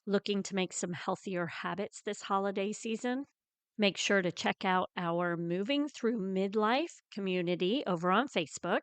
Looking to make some healthier habits this holiday season? Make sure to check out our Moving Through Midlife community over on Facebook,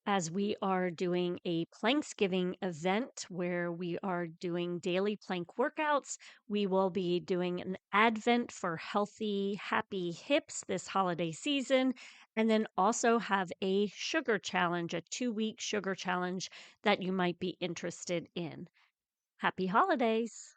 as we are doing a Planksgiving event where we are doing daily plank workouts. We will be doing an Advent for healthy, happy hips this holiday season, and then also have a sugar challenge, a 2-week sugar challenge that you might be interested in. Happy holidays!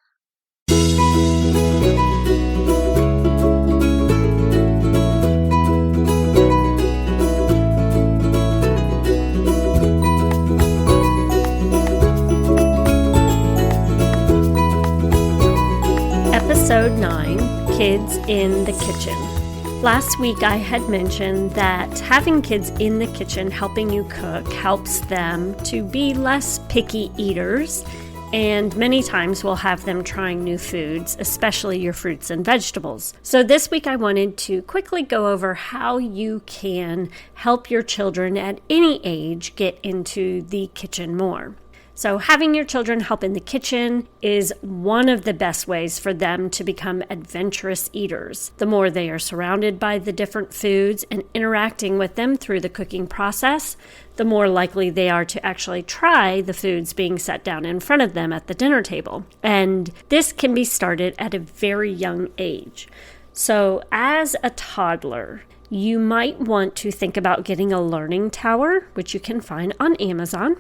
Episode 9, Kids in the Kitchen. Last week I had mentioned that having kids in the kitchen helping you cook helps them to be less picky eaters, and many times we'll have them trying new foods, especially your fruits and vegetables. So this week I wanted to quickly go over how you can help your children at any age get into the kitchen more. So having your children help in the kitchen is one of the best ways for them to become adventurous eaters. The more they are surrounded by the different foods and interacting with them through the cooking process, the more likely they are to actually try the foods being set down in front of them at the dinner table. And this can be started at a very young age. So as a toddler, you might want to think about getting a learning tower, which you can find on Amazon,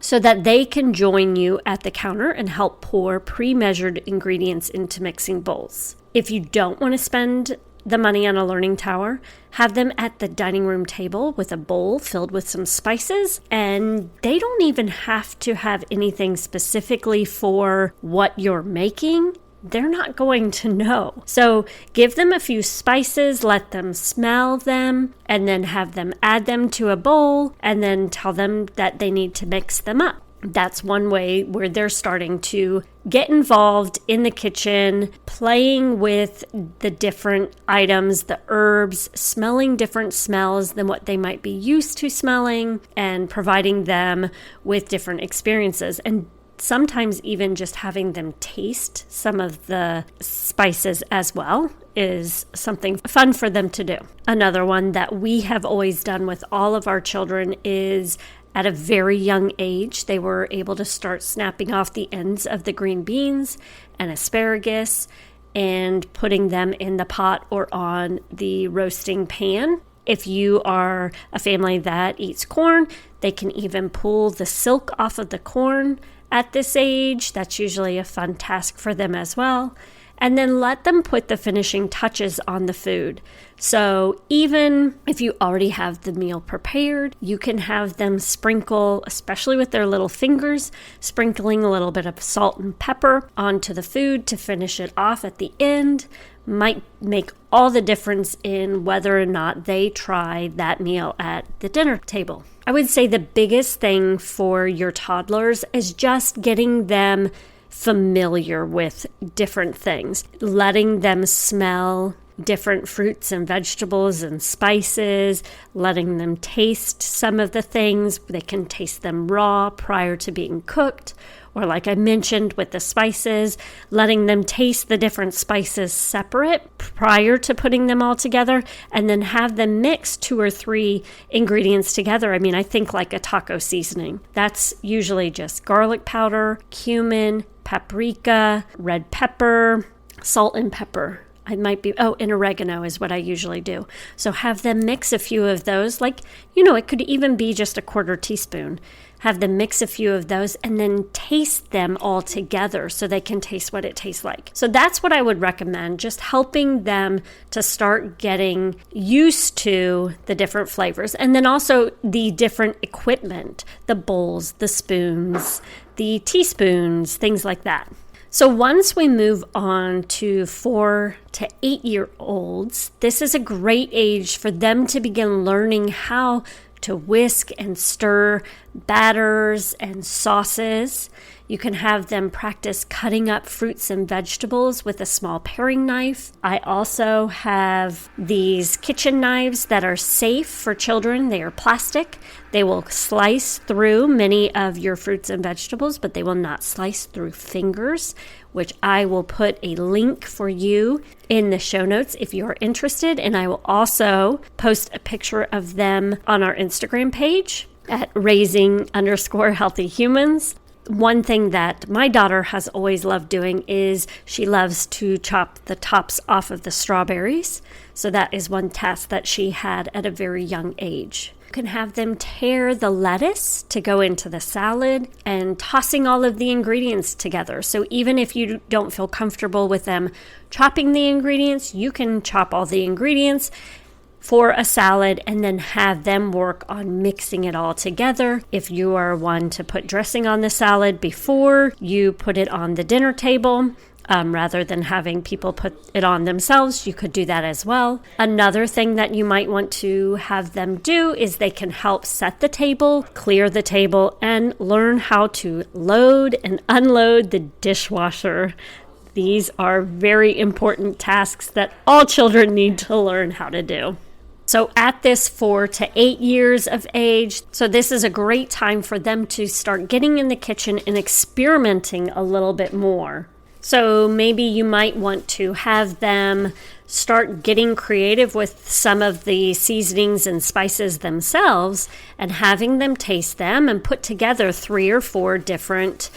so that they can join you at the counter and help pour pre-measured ingredients into mixing bowls. If you don't want to spend the money on a learning tower, have them at the dining room table with a bowl filled with some spices, and they don't even have to have anything specifically for what you're making. They're not going to know. So give them a few spices, let them smell them, and then have them add them to a bowl, and then tell them that they need to mix them up. That's one way where they're starting to get involved in the kitchen, playing with the different items, the herbs, smelling different smells than what they might be used to smelling, and providing them with different experiences. And sometimes even just having them taste some of the spices as well is something fun for them to do. Another one that we have always done with all of our children is at a very young age, they were able to start snapping off the ends of the green beans and asparagus and putting them in the pot or on the roasting pan. If you are a family that eats corn, they can even pull the silk off of the corn at this age. That's usually a fun task for them as well. And then let them put the finishing touches on the food. So even if you already have the meal prepared, you can have them sprinkle, especially with their little fingers, sprinkling a little bit of salt and pepper onto the food to finish it off at the end. Might make all the difference in whether or not they try that meal at the dinner table. I would say the biggest thing for your toddlers is just getting them familiar with different things, letting them smell different fruits and vegetables and spices, letting them taste some of the things. They can taste them raw prior to being cooked, or like I mentioned with the spices, letting them taste the different spices separate prior to putting them all together, and then have them mix 2 or 3 ingredients together. I mean, I think like a taco seasoning. That's usually just garlic powder, cumin, paprika, red pepper, salt and pepper. And oregano is what I usually do. So have them mix a few of those, it could even be just a 1/4 teaspoon. Have them mix a few of those and then taste them all together so they can taste what it tastes like. So that's what I would recommend, just helping them to start getting used to the different flavors. And then also the different equipment, the bowls, the spoons, the teaspoons, things like that. So once we move on to 4 to 8-year-olds, this is a great age for them to begin learning how to whisk and stir batters and sauces. You can have them practice cutting up fruits and vegetables with a small paring knife. I also have these kitchen knives that are safe for children. They are plastic. They will slice through many of your fruits and vegetables, but they will not slice through fingers, which I will put a link for you in the show notes if you're interested. And I will also post a picture of them on our Instagram page at raising_healthy humans. One thing that my daughter has always loved doing is she loves to chop the tops off of the strawberries. So that is one task that she had at a very young age. You can have them tear the lettuce to go into the salad and tossing all of the ingredients together. So even if you don't feel comfortable with them chopping the ingredients, you can chop all the ingredients for a salad and then have them work on mixing it all together. If you are one to put dressing on the salad before you put it on the dinner table, rather than having people put it on themselves, you could do that as well. Another thing that you might want to have them do is they can help set the table, clear the table, and learn how to load and unload the dishwasher. These are very important tasks that all children need to learn how to do. So at this 4 to 8 years of age, so this is a great time for them to start getting in the kitchen and experimenting a little bit more. So maybe you might want to have them start getting creative with some of the seasonings and spices themselves and having them taste them and put together 3 or 4 different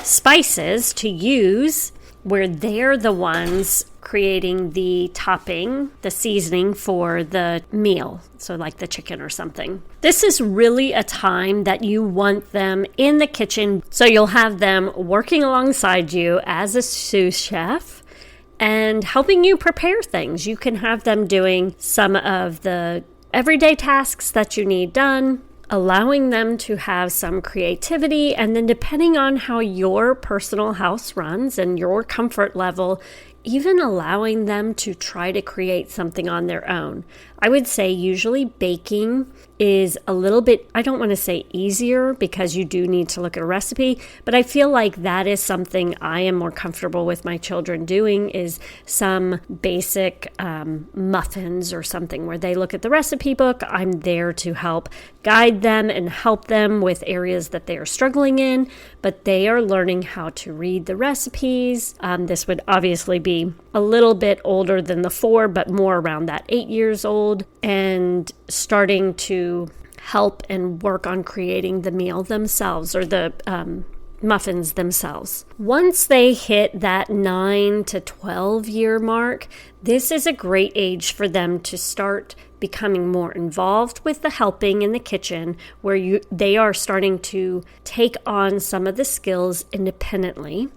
spices to use where they're the ones creating the topping, the seasoning for the meal, so like the chicken or something. This is really a time that you want them in the kitchen, so you'll have them working alongside you as a sous chef and helping you prepare things. You can have them doing some of the everyday tasks that you need done, allowing them to have some creativity, and then depending on how your personal house runs and your comfort level, even allowing them to try to create something on their own. I would say usually baking is a little bit, I don't want to say easier because you do need to look at a recipe, but I feel like that is something I am more comfortable with my children doing is some basic muffins or something where they look at the recipe book. I'm there to help guide them and help them with areas that they are struggling in, but they are learning how to read the recipes. This would obviously be a little bit older than the 4, but more around that 8 years old, and starting to help and work on creating the meal themselves or the muffins themselves. Once they hit that 9 to 12 year mark, this is a great age for them to start becoming more involved with the helping in the kitchen, where they are starting to take on some of the skills independently.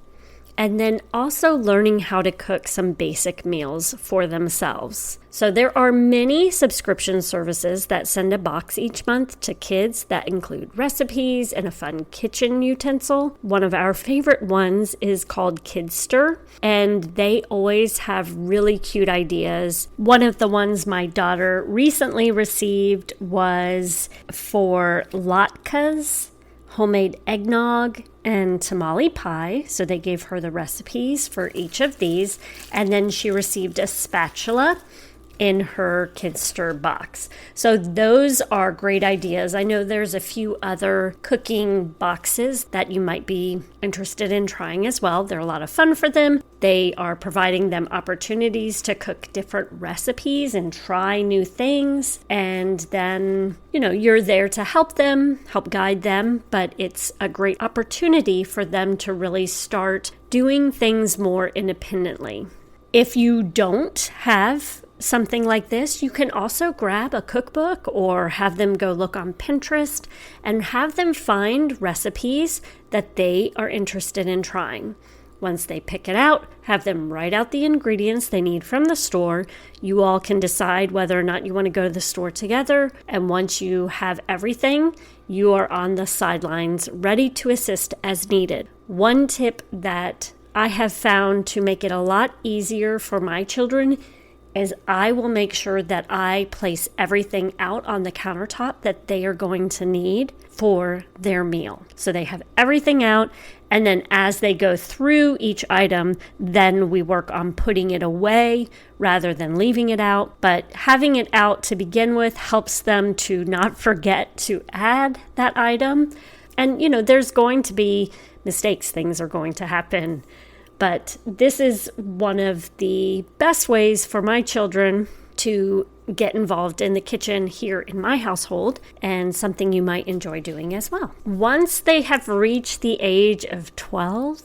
And then also learning how to cook some basic meals for themselves. So there are many subscription services that send a box each month to kids that include recipes and a fun kitchen utensil. One of our favorite ones is called Kidster, and they always have really cute ideas. One of the ones my daughter recently received was for latkes, homemade eggnog, and tamale pie. So they gave her the recipes for each of these. And then she received a spatula in her Kidster box. So those are great ideas. I know there's a few other cooking boxes that you might be interested in trying as well. They're a lot of fun for them. They are providing them opportunities to cook different recipes and try new things. And then, you're there to help them, help guide them, but it's a great opportunity for them to really start doing things more independently. If you don't have something like this, you can also grab a cookbook or have them go look on Pinterest and have them find recipes that they are interested in trying. Once they pick it out, have them write out the ingredients they need from the store. You all can decide whether or not you want to go to the store together. And once you have everything, you are on the sidelines ready to assist as needed. One tip that I have found to make it a lot easier for my children is I will make sure that I place everything out on the countertop that they are going to need for their meal. So they have everything out, And then as they go through each item, then we work on putting it away rather than leaving it out. But having it out to begin with helps them to not forget to add that item. And, there's going to be mistakes. Things are going to happen. But this is one of the best ways for my children to get involved in the kitchen here in my household, and something you might enjoy doing as well. Once they have reached the age of 12,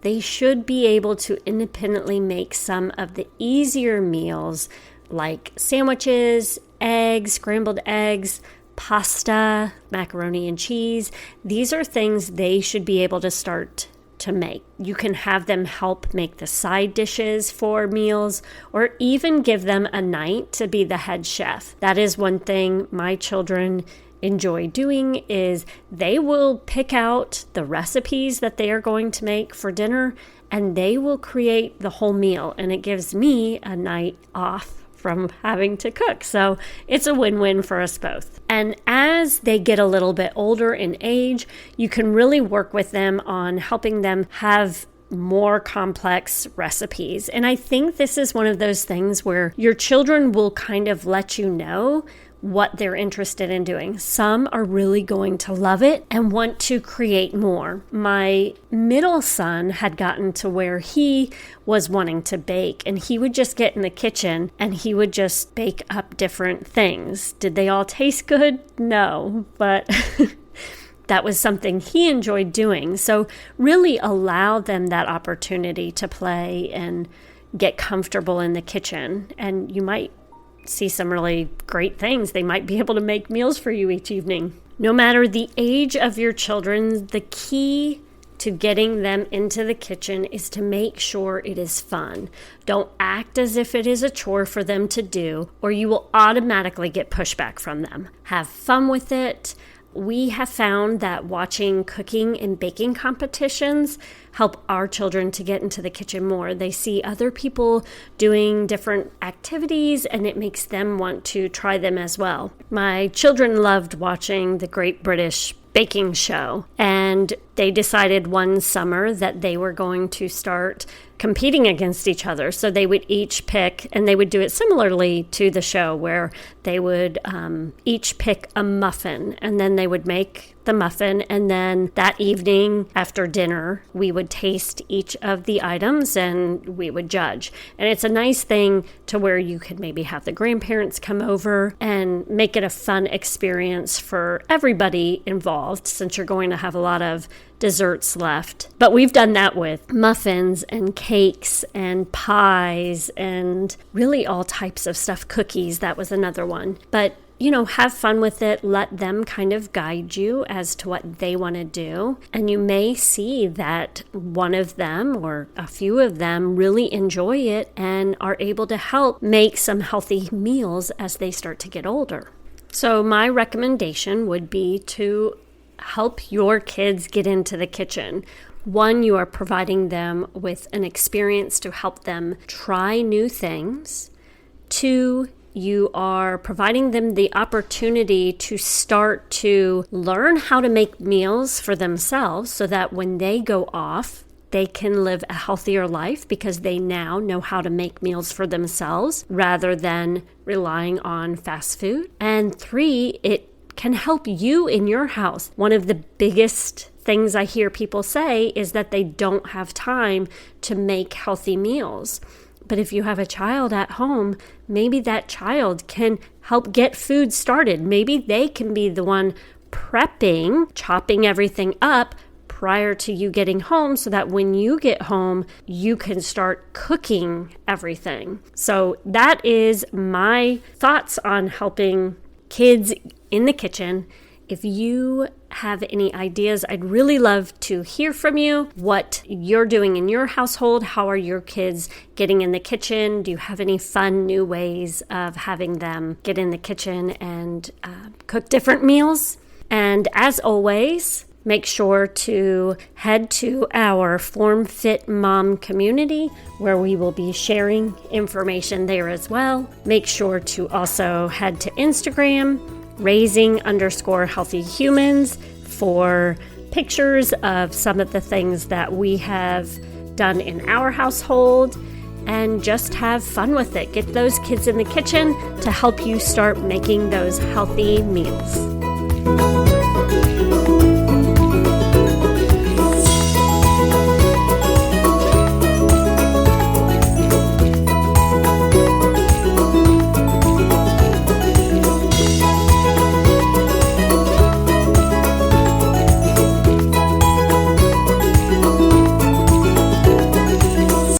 they should be able to independently make some of the easier meals like sandwiches, eggs, scrambled eggs, pasta, macaroni and cheese. These are things they should be able to start to make. You can have them help make the side dishes for meals, or even give them a night to be the head chef. That is one thing my children enjoy doing, is they will pick out the recipes that they are going to make for dinner, and they will create the whole meal, and it gives me a night off from having to cook. So it's a win-win for us both. And as they get a little bit older in age, you can really work with them on helping them have more complex recipes. And I think this is one of those things where your children will kind of let you know what they're interested in doing. Some are really going to love it and want to create more. My middle son had gotten to where he was wanting to bake, and he would just get in the kitchen and he would just bake up different things. Did they all taste good? No, but that was something he enjoyed doing. So really allow them that opportunity to play and get comfortable in the kitchen, and you might see some really great things. They might be able to make meals for you each evening. No matter the age of your children, the key to getting them into the kitchen is to make sure it is fun. Don't act as if it is a chore for them to do, or you will automatically get pushback from them. Have fun with it. We have found that watching cooking and baking competitions help our children to get into the kitchen more. They see other people doing different activities, and it makes them want to try them as well. My children loved watching the Great British Baking Show, and they decided one summer that they were going to start competing against each other. So they would each pick, and they would do it similarly to the show, where they would each pick a muffin, and then they would make the muffin, and then that evening after dinner, we would taste each of the items and we would judge. And it's a nice thing to where you could maybe have the grandparents come over and make it a fun experience for everybody involved, since you're going to have a lot of desserts left. But we've done that with muffins and cakes and pies and really all types of stuff. Cookies, that was another one. But have fun with it. Let them kind of guide you as to what they want to do. And you may see that one of them or a few of them really enjoy it and are able to help make some healthy meals as they start to get older. So my recommendation would be to help your kids get into the kitchen. One, you are providing them with an experience to help them try new things. Two, you are providing them the opportunity to start to learn how to make meals for themselves, so that when they go off, they can live a healthier life because they now know how to make meals for themselves rather than relying on fast food. And three, it can help you in your house. One of the biggest things I hear people say is that they don't have time to make healthy meals. But if you have a child at home, maybe that child can help get food started. Maybe they can be the one prepping, chopping everything up prior to you getting home, so that when you get home, you can start cooking everything. So that is my thoughts on helping kids in the kitchen. If you have any ideas, I'd really love to hear from you. What you're doing in your household. How are your kids getting in the kitchen? Do you have any fun new ways of having them get in the kitchen and cook different meals? And as always, make sure to head to our Form Fit Mom community, where we will be sharing information there as well. Make sure to also head to Instagram, raising_healthy humans, for pictures of some of the things that we have done in our household, and just have fun with it. Get those kids in the kitchen to help you start making those healthy meals.